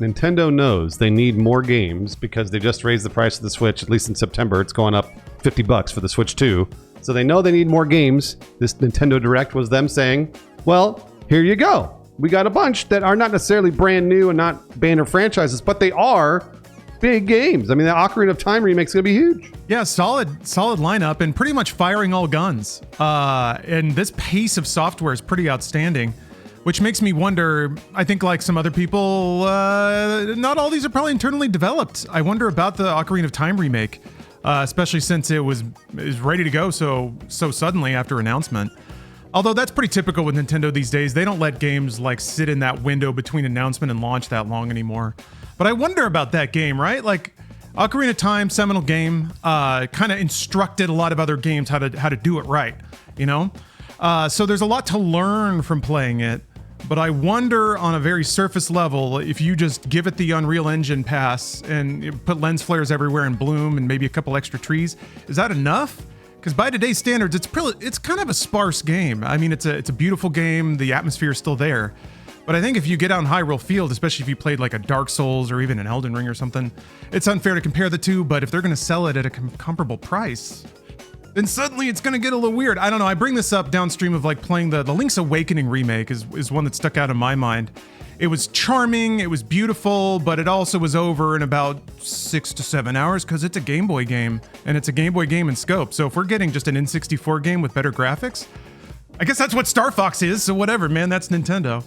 Nintendo knows they need more games because they just raised the price of the Switch. At least in September, it's going up $50 for the Switch 2. So they know they need more games. This Nintendo Direct was them saying, well, here you go. We got a bunch that are not necessarily brand new and not banner franchises, but they are big games. I mean, the Ocarina of Time remake's going to be huge. Yeah, solid lineup and pretty much firing all guns. And this pace of software is pretty outstanding, which makes me wonder, I think like some other people, not all these are probably internally developed. I wonder about the Ocarina of Time remake, especially since it was ready to go so suddenly after announcement. Although that's pretty typical with Nintendo these days. They don't let games like sit in that window between announcement and launch that long anymore. But I wonder about that game, right? Like Ocarina of Time, seminal game, kind of instructed a lot of other games how to do it right, you know? So there's a lot to learn from playing it. But I wonder on a very surface level, if you just give it the Unreal Engine pass and put lens flares everywhere and bloom and maybe a couple extra trees, is that enough? Because by today's standards, it's kind of a sparse game. I mean, it's a beautiful game. The atmosphere is still there. But I think if you get out in Hyrule Field, especially if you played like a Dark Souls or even an Elden Ring or something, it's unfair to compare the two. But if they're going to sell it at a comparable price, then suddenly it's going to get a little weird. I don't know. I bring this up downstream of like playing the Link's Awakening remake is one that stuck out in my mind. It was charming, it was beautiful, but it also was over in about 6 to 7 hours because it's a Game Boy game, and it's a Game Boy game in scope. So if we're getting just an N64 game with better graphics, I guess that's what Star Fox is, so whatever, man, that's Nintendo.